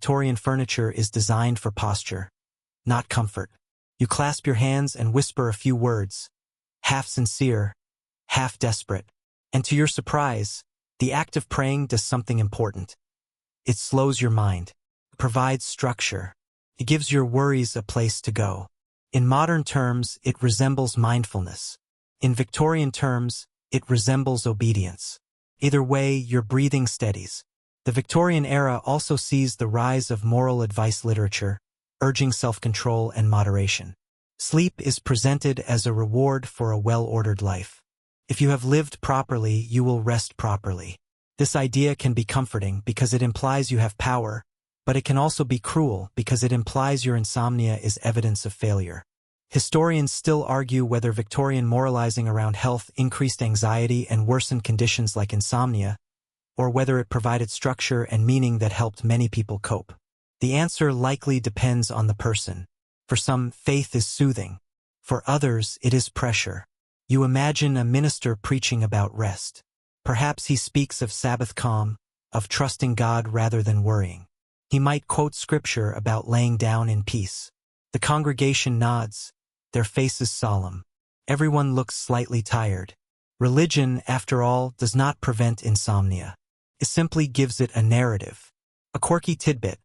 Victorian furniture is designed for posture, not comfort. You clasp your hands and whisper a few words, half sincere, half desperate. And to your surprise, the act of praying does something important. It slows your mind, provides structure. It gives your worries a place to go. In modern terms, it resembles mindfulness. In Victorian terms, it resembles obedience. Either way, your breathing steadies. The Victorian era also sees the rise of moral advice literature, urging self-control and moderation. Sleep is presented as a reward for a well-ordered life. If you have lived properly, you will rest properly. This idea can be comforting because it implies you have power, but it can also be cruel because it implies your insomnia is evidence of failure. Historians still argue whether Victorian moralizing around health increased anxiety and worsened conditions like insomnia, or whether it provided structure and meaning that helped many people cope. The answer likely depends on the person. For some, faith is soothing. For others, it is pressure. You imagine a minister preaching about rest. Perhaps he speaks of Sabbath calm, of trusting God rather than worrying. He might quote scripture about laying down in peace. The congregation nods, their faces solemn. Everyone looks slightly tired. Religion, after all, does not prevent insomnia. It simply gives it a narrative. A quirky tidbit.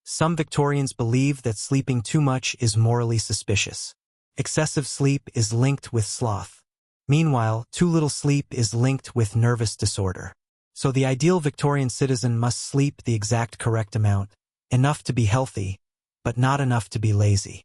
Some Victorians believe that sleeping too much is morally suspicious. Excessive sleep is linked with sloth. Meanwhile, too little sleep is linked with nervous disorder. So the ideal Victorian citizen must sleep the exact correct amount, enough to be healthy, but not enough to be lazy.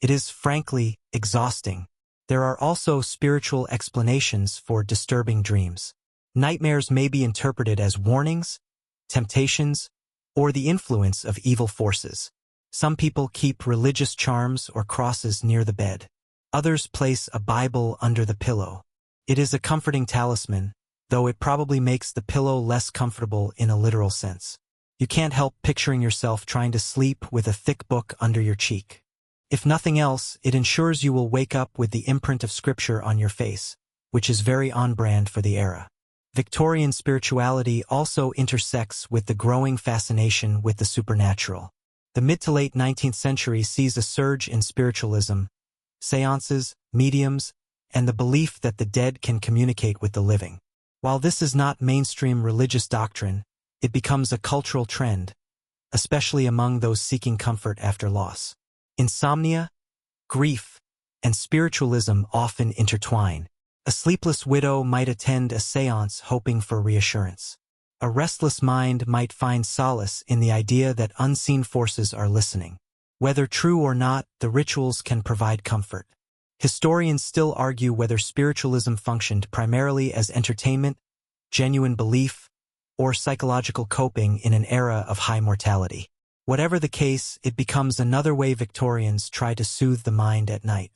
It is, frankly, exhausting. There are also spiritual explanations for disturbing dreams. Nightmares may be interpreted as warnings, temptations, or the influence of evil forces. Some people keep religious charms or crosses near the bed. Others place a Bible under the pillow. It is a comforting talisman, though it probably makes the pillow less comfortable in a literal sense. You can't help picturing yourself trying to sleep with a thick book under your cheek. If nothing else, it ensures you will wake up with the imprint of scripture on your face, which is very on brand for the era. Victorian spirituality also intersects with the growing fascination with the supernatural. The mid to late 19th century sees a surge in spiritualism, seances, mediums, and the belief that the dead can communicate with the living. While this is not mainstream religious doctrine, it becomes a cultural trend, especially among those seeking comfort after loss. Insomnia, grief, and spiritualism often intertwine. A sleepless widow might attend a seance hoping for reassurance. A restless mind might find solace in the idea that unseen forces are listening. Whether true or not, the rituals can provide comfort. Historians still argue whether spiritualism functioned primarily as entertainment, genuine belief, or psychological coping in an era of high mortality. Whatever the case, it becomes another way Victorians try to soothe the mind at night.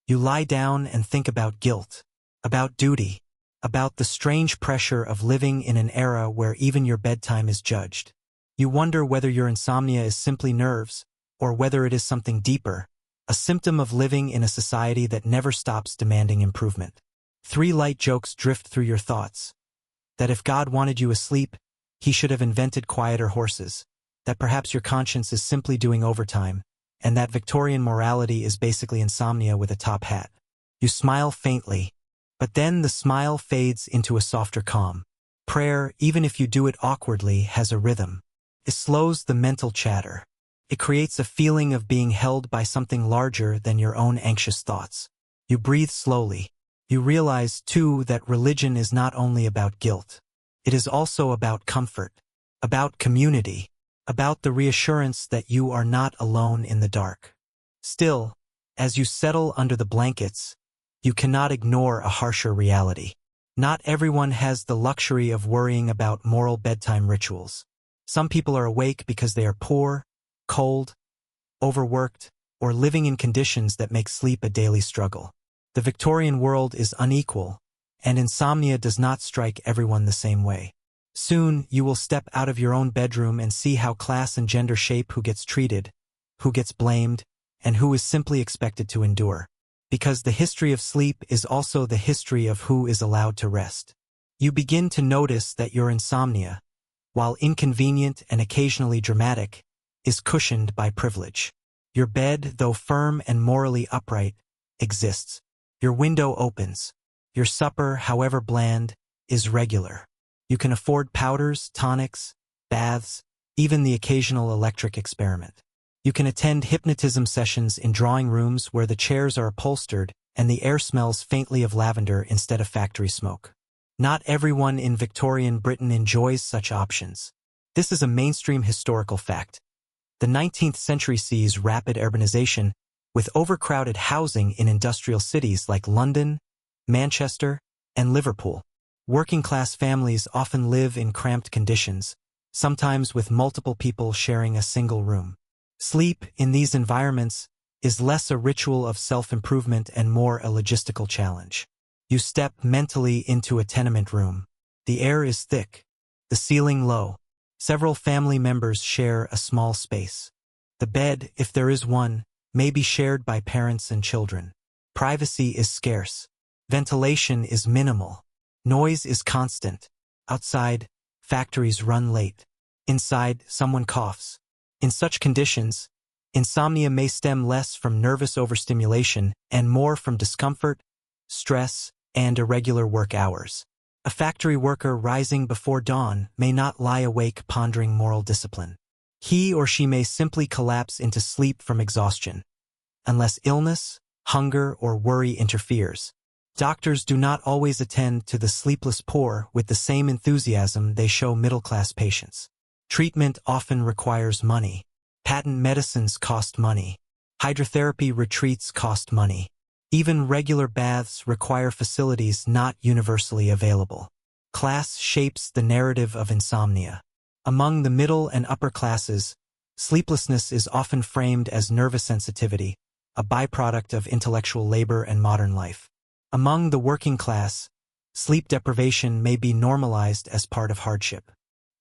You lie down and think about guilt, about duty, about the strange pressure of living in an era where even your bedtime is judged. You wonder whether your insomnia is simply nerves, or whether it is something deeper, a symptom of living in a society that never stops demanding improvement. 3 light jokes drift through your thoughts. That if God wanted you asleep, he should have invented quieter horses. That perhaps your conscience is simply doing overtime, and that Victorian morality is basically insomnia with a top hat. You smile faintly, but then the smile fades into a softer calm. Prayer, even if you do it awkwardly, has a rhythm. It slows the mental chatter. It creates a feeling of being held by something larger than your own anxious thoughts. You breathe slowly. You realize, too, that religion is not only about guilt. It is also about comfort, about community, about the reassurance that you are not alone in the dark. Still, as you settle under the blankets, you cannot ignore a harsher reality. Not everyone has the luxury of worrying about moral bedtime rituals. Some people are awake because they are poor, cold, overworked, or living in conditions that make sleep a daily struggle. The Victorian world is unequal, and insomnia does not strike everyone the same way. Soon, you will step out of your own bedroom and see how class and gender shape who gets treated, who gets blamed, and who is simply expected to endure. Because the history of sleep is also the history of who is allowed to rest. You begin to notice that your insomnia, while inconvenient and occasionally dramatic, is cushioned by privilege. Your bed, though firm and morally upright, exists. Your window opens. Your supper, however bland, is regular. You can afford powders, tonics, baths, even the occasional electric experiment. You can attend hypnotism sessions in drawing rooms where the chairs are upholstered and the air smells faintly of lavender instead of factory smoke. Not everyone in Victorian Britain enjoys such options. This is a mainstream historical fact. The 19th century sees rapid urbanization, with overcrowded housing in industrial cities like London, Manchester, and Liverpool. Working-class families often live in cramped conditions, sometimes with multiple people sharing a single room. Sleep, in these environments, is less a ritual of self-improvement and more a logistical challenge. You step mentally into a tenement room. The air is thick, the ceiling low. Several family members share a small space. The bed, if there is one, may be shared by parents and children. Privacy is scarce. Ventilation is minimal. Noise is constant. Outside, factories run late. Inside, someone coughs. In such conditions, insomnia may stem less from nervous overstimulation and more from discomfort, stress, and irregular work hours. A factory worker rising before dawn may not lie awake pondering moral discipline. He or she may simply collapse into sleep from exhaustion. Unless illness, hunger, or worry interferes. Doctors do not always attend to the sleepless poor with the same enthusiasm they show middle-class patients. Treatment often requires money. Patent medicines cost money. Hydrotherapy retreats cost money. Even regular baths require facilities not universally available. Class shapes the narrative of insomnia. Among the middle and upper classes, sleeplessness is often framed as nervous sensitivity, a byproduct of intellectual labor and modern life. Among the working class, sleep deprivation may be normalized as part of hardship.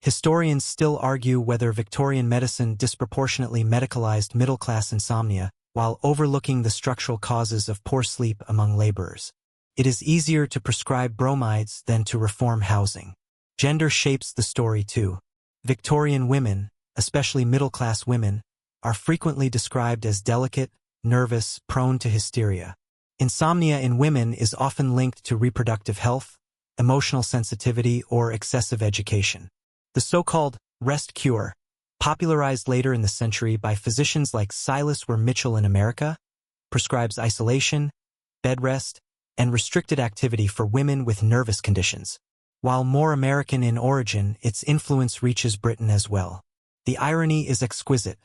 Historians still argue whether Victorian medicine disproportionately medicalized middle-class insomnia, while overlooking the structural causes of poor sleep among laborers. It is easier to prescribe bromides than to reform housing. Gender shapes the story too. Victorian women, especially middle-class women, are frequently described as delicate, nervous, prone to hysteria. Insomnia in women is often linked to reproductive health, emotional sensitivity, or excessive education. The so-called rest cure, popularized later in the century by physicians like Silas Were Mitchell in America, prescribes isolation, bed rest, and restricted activity for women with nervous conditions. While more American in origin, its influence reaches Britain as well. The irony is exquisite.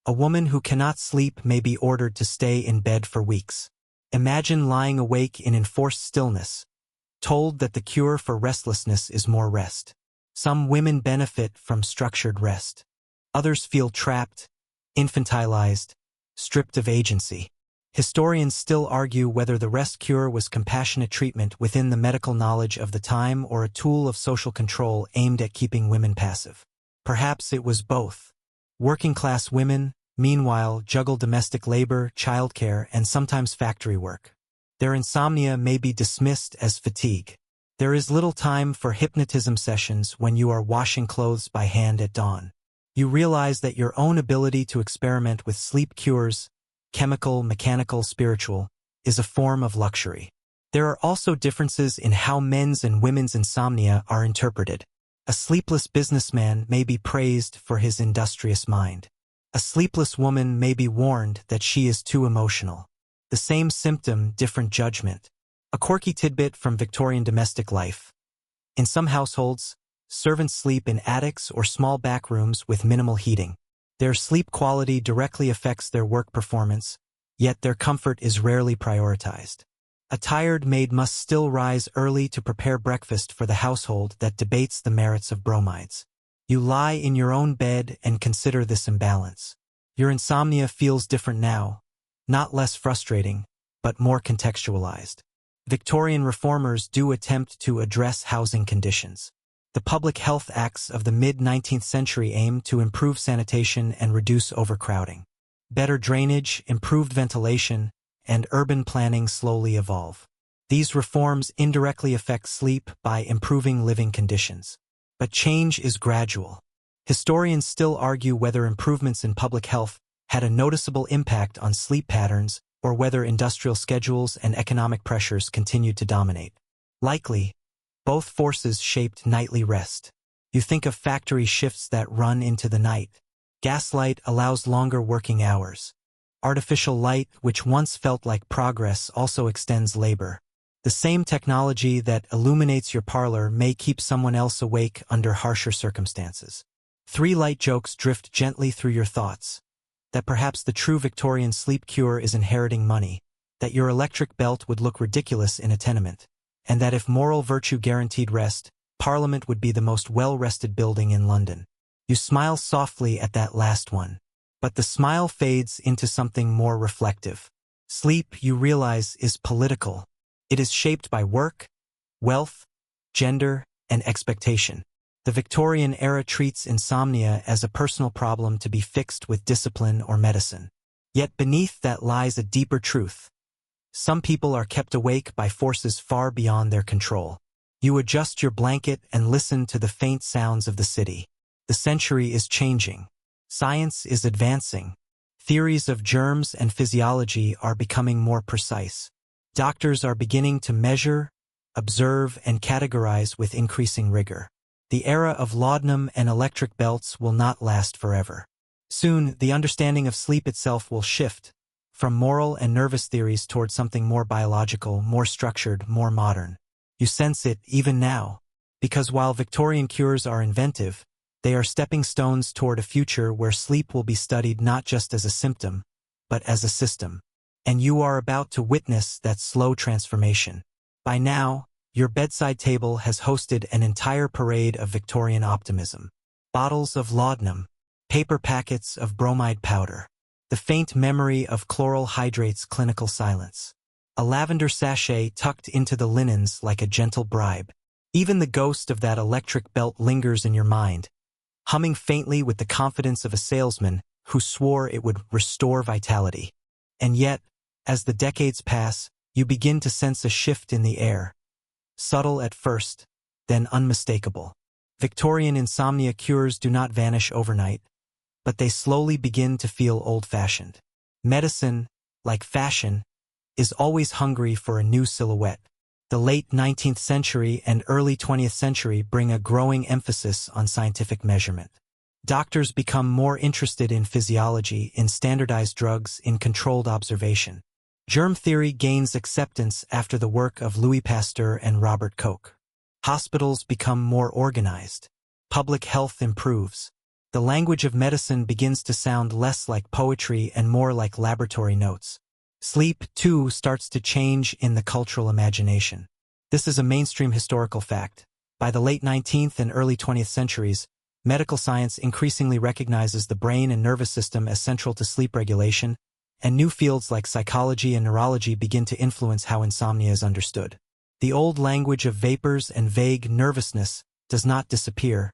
A woman who cannot sleep may be ordered to stay in bed for weeks. Imagine lying awake in enforced stillness, told that the cure for restlessness is more rest. Some women benefit from structured rest. Others feel trapped, infantilized, stripped of agency. Historians still argue whether the rest cure was compassionate treatment within the medical knowledge of the time or a tool of social control aimed at keeping women passive. Perhaps it was both. Working-class women, meanwhile, juggle domestic labor, childcare, and sometimes factory work. Their insomnia may be dismissed as fatigue. There is little time for hypnotism sessions when you are washing clothes by hand at dawn. You realize that your own ability to experiment with sleep cures, chemical, mechanical, spiritual, is a form of luxury. There are also differences in how men's and women's insomnia are interpreted. A sleepless businessman may be praised for his industrious mind. A sleepless woman may be warned that she is too emotional. The same symptom, different judgment. A quirky tidbit from Victorian domestic life. In some households, servants sleep in attics or small back rooms with minimal heating. Their sleep quality directly affects their work performance, yet their comfort is rarely prioritized. A tired maid must still rise early to prepare breakfast for the household that debates the merits of bromides. You lie in your own bed and consider this imbalance. Your insomnia feels different now, not less frustrating, but more contextualized. Victorian reformers do attempt to address housing conditions. The Public Health Acts of the mid-19th century aimed to improve sanitation and reduce overcrowding. Better drainage, improved ventilation, and urban planning slowly evolve. These reforms indirectly affect sleep by improving living conditions. But change is gradual. Historians still argue whether improvements in public health had a noticeable impact on sleep patterns or whether industrial schedules and economic pressures continued to dominate. Likely, both forces shaped nightly rest. You think of factory shifts that run into the night. Gaslight allows longer working hours. Artificial light, which once felt like progress, also extends labor. The same technology that illuminates your parlor may keep someone else awake under harsher circumstances. 3 light jokes drift gently through your thoughts. That perhaps the true Victorian sleep cure is inheriting money, that your electric belt would look ridiculous in a tenement, and that if moral virtue guaranteed rest, Parliament would be the most well-rested building in London. You smile softly at that last one, but the smile fades into something more reflective. Sleep, you realize, is political. It is shaped by work, wealth, gender, and expectation. The Victorian era treats insomnia as a personal problem to be fixed with discipline or medicine. Yet beneath that lies a deeper truth. Some people are kept awake by forces far beyond their control. You adjust your blanket and listen to the faint sounds of the city. The century is changing. Science is advancing. Theories of germs and physiology are becoming more precise. Doctors are beginning to measure, observe, and categorize with increasing rigor. The era of laudanum and electric belts will not last forever. Soon, the understanding of sleep itself will shift from moral and nervous theories toward something more biological, more structured, more modern. You sense it even now, because while Victorian cures are inventive, they are stepping stones toward a future where sleep will be studied not just as a symptom, but as a system. And you are about to witness that slow transformation. By now, your bedside table has hosted an entire parade of Victorian optimism. Bottles of laudanum, paper packets of bromide powder, the faint memory of chloral hydrate's clinical silence. A lavender sachet tucked into the linens like a gentle bribe. Even the ghost of that electric belt lingers in your mind, humming faintly with the confidence of a salesman who swore it would restore vitality. And yet, as the decades pass, you begin to sense a shift in the air. Subtle at first, then unmistakable. Victorian insomnia cures do not vanish overnight, but they slowly begin to feel old-fashioned. Medicine, like fashion, is always hungry for a new silhouette. The late 19th century and early 20th century bring a growing emphasis on scientific measurement. Doctors become more interested in physiology, in standardized drugs, in controlled observation. Germ theory gains acceptance after the work of Louis Pasteur and Robert Koch. Hospitals become more organized. Public health improves. The language of medicine begins to sound less like poetry and more like laboratory notes. Sleep, too, starts to change in the cultural imagination. This is a mainstream historical fact. By the late 19th and early 20th centuries, medical science increasingly recognizes the brain and nervous system as central to sleep regulation, and new fields like psychology and neurology begin to influence how insomnia is understood. The old language of vapors and vague nervousness does not disappear,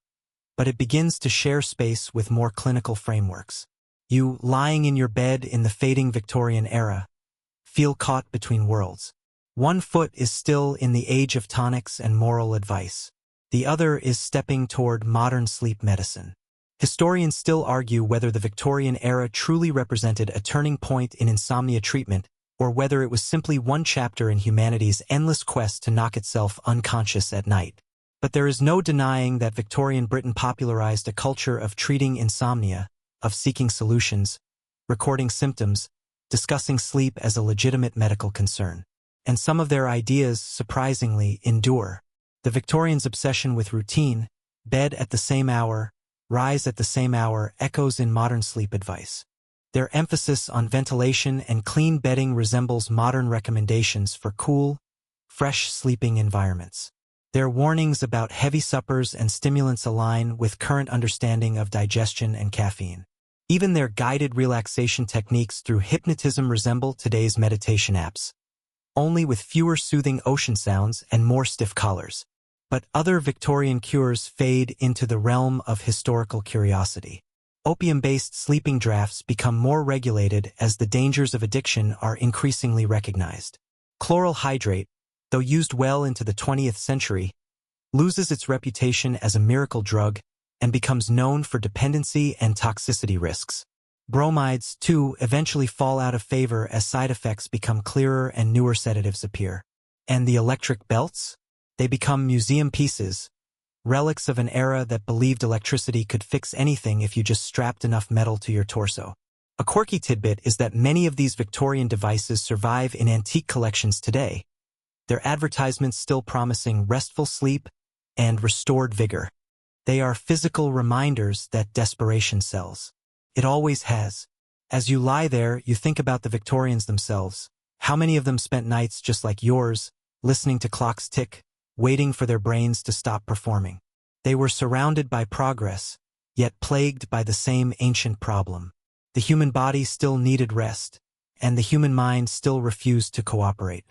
but it begins to share space with more clinical frameworks. You, lying in your bed in the fading Victorian era, feel caught between worlds. One foot is still in the age of tonics and moral advice. The other is stepping toward modern sleep medicine. Historians still argue whether the Victorian era truly represented a turning point in insomnia treatment or whether it was simply one chapter in humanity's endless quest to knock itself unconscious at night. But there is no denying that Victorian Britain popularized a culture of treating insomnia, of seeking solutions, recording symptoms, discussing sleep as a legitimate medical concern. And some of their ideas, surprisingly, endure. The Victorians' obsession with routine, bed at the same hour, rise at the same hour, echoes in modern sleep advice. Their emphasis on ventilation and clean bedding resembles modern recommendations for cool, fresh sleeping environments. Their warnings about heavy suppers and stimulants align with current understanding of digestion and caffeine. Even their guided relaxation techniques through hypnotism resemble today's meditation apps, only with fewer soothing ocean sounds and more stiff collars. But other Victorian cures fade into the realm of historical curiosity. Opium-based sleeping drafts become more regulated as the dangers of addiction are increasingly recognized. Chloral hydrate, though used well into the 20th century, loses its reputation as a miracle drug and becomes known for dependency and toxicity risks. Bromides, too, eventually fall out of favor as side effects become clearer and newer sedatives appear. And the electric belts? They become museum pieces, relics of an era that believed electricity could fix anything if you just strapped enough metal to your torso. A quirky tidbit is that many of these Victorian devices survive in antique collections today, their advertisements still promising restful sleep and restored vigor. They are physical reminders that desperation sells. It always has. As you lie there, you think about the Victorians themselves. How many of them spent nights just like yours, listening to clocks tick, waiting for their brains to stop performing? They were surrounded by progress, yet plagued by the same ancient problem. The human body still needed rest, and the human mind still refused to cooperate.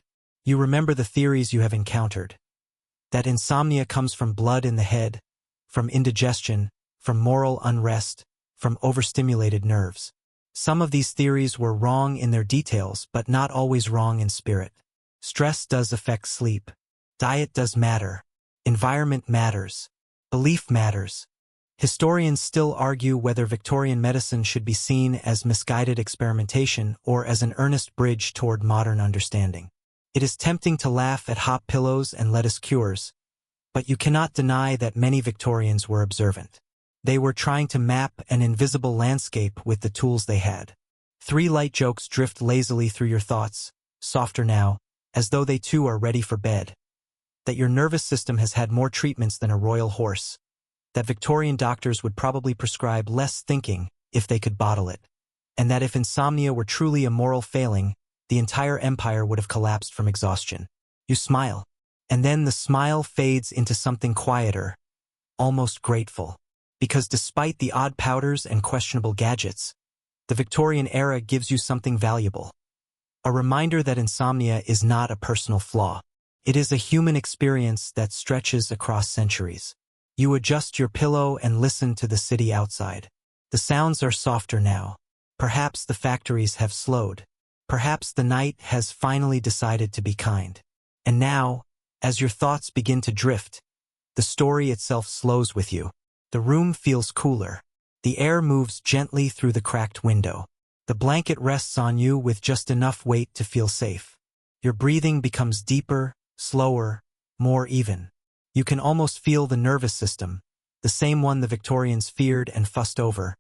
You remember the theories you have encountered. That insomnia comes from blood in the head, from indigestion, from moral unrest, from overstimulated nerves. Some of these theories were wrong in their details, but not always wrong in spirit. Stress does affect sleep. Diet does matter. Environment matters. Belief matters. Historians still argue whether Victorian medicine should be seen as misguided experimentation or as an earnest bridge toward modern understanding. It is tempting to laugh at hot pillows and lettuce cures, but you cannot deny that many Victorians were observant. They were trying to map an invisible landscape with the tools they had. 3 light jokes drift lazily through your thoughts, softer now, as though they too are ready for bed. That your nervous system has had more treatments than a royal horse. That Victorian doctors would probably prescribe less thinking if they could bottle it. And that if insomnia were truly a moral failing, the entire empire would have collapsed from exhaustion. You smile. And then the smile fades into something quieter, almost grateful. Because despite the odd powders and questionable gadgets, the Victorian era gives you something valuable. A reminder that insomnia is not a personal flaw. It is a human experience that stretches across centuries. You adjust your pillow and listen to the city outside. The sounds are softer now. Perhaps the factories have slowed. Perhaps the night has finally decided to be kind. And now, as your thoughts begin to drift, the story itself slows with you. The room feels cooler. The air moves gently through the cracked window. The blanket rests on you with just enough weight to feel safe. Your breathing becomes deeper, slower, more even. You can almost feel the nervous system, the same one the Victorians feared and fussed over,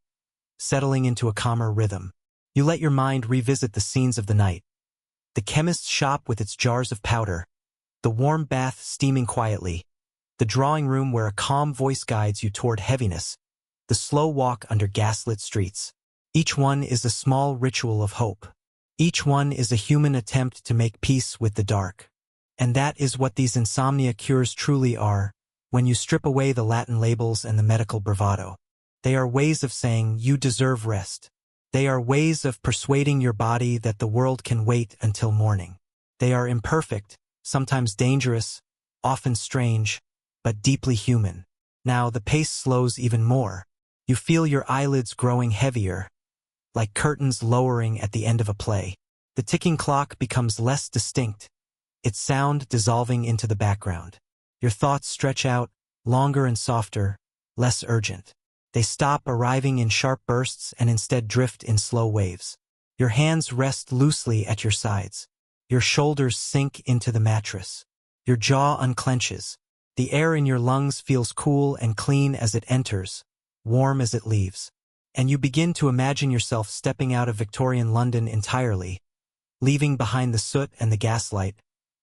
settling into a calmer rhythm. You let your mind revisit the scenes of the night. The chemist's shop with its jars of powder, the warm bath steaming quietly, the drawing room where a calm voice guides you toward heaviness, the slow walk under gaslit streets. Each one is a small ritual of hope. Each one is a human attempt to make peace with the dark. And that is what these insomnia cures truly are, when you strip away the Latin labels and the medical bravado. They are ways of saying you deserve rest. They are ways of persuading your body that the world can wait until morning. They are imperfect, sometimes dangerous, often strange, but deeply human. Now the pace slows even more. You feel your eyelids growing heavier, like curtains lowering at the end of a play. The ticking clock becomes less distinct, its sound dissolving into the background. Your thoughts stretch out, longer and softer, less urgent. They stop arriving in sharp bursts and instead drift in slow waves. Your hands rest loosely at your sides. Your shoulders sink into the mattress. Your jaw unclenches. The air in your lungs feels cool and clean as it enters, warm as it leaves. And you begin to imagine yourself stepping out of Victorian London entirely, leaving behind the soot and the gaslight,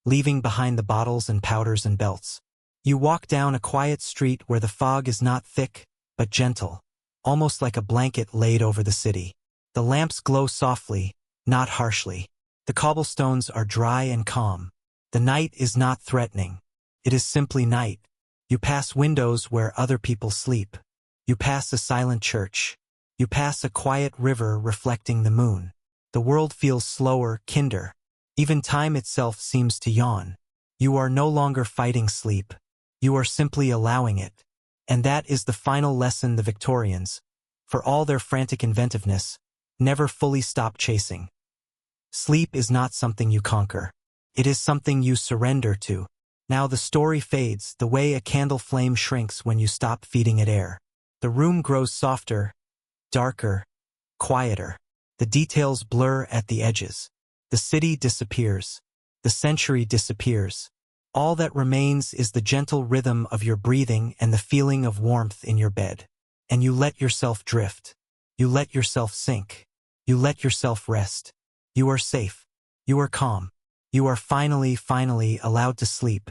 leaving behind the bottles and powders and belts. You walk down a quiet street where the fog is not thick, but gentle, almost like a blanket laid over the city. The lamps glow softly, not harshly. The cobblestones are dry and calm. The night is not threatening. It is simply night. You pass windows where other people sleep. You pass a silent church. You pass a quiet river reflecting the moon. The world feels slower, kinder. Even time itself seems to yawn. You are no longer fighting sleep. You are simply allowing it. And that is the final lesson the Victorians, for all their frantic inventiveness, never fully stopped chasing. Sleep is not something you conquer. It is something you surrender to. Now the story fades, the way a candle flame shrinks when you stop feeding it air. The room grows softer, darker, quieter. The details blur at the edges. The city disappears. The century disappears. All that remains is the gentle rhythm of your breathing and the feeling of warmth in your bed. And you let yourself drift. You let yourself sink. You let yourself rest. You are safe. You are calm. You are finally allowed to sleep.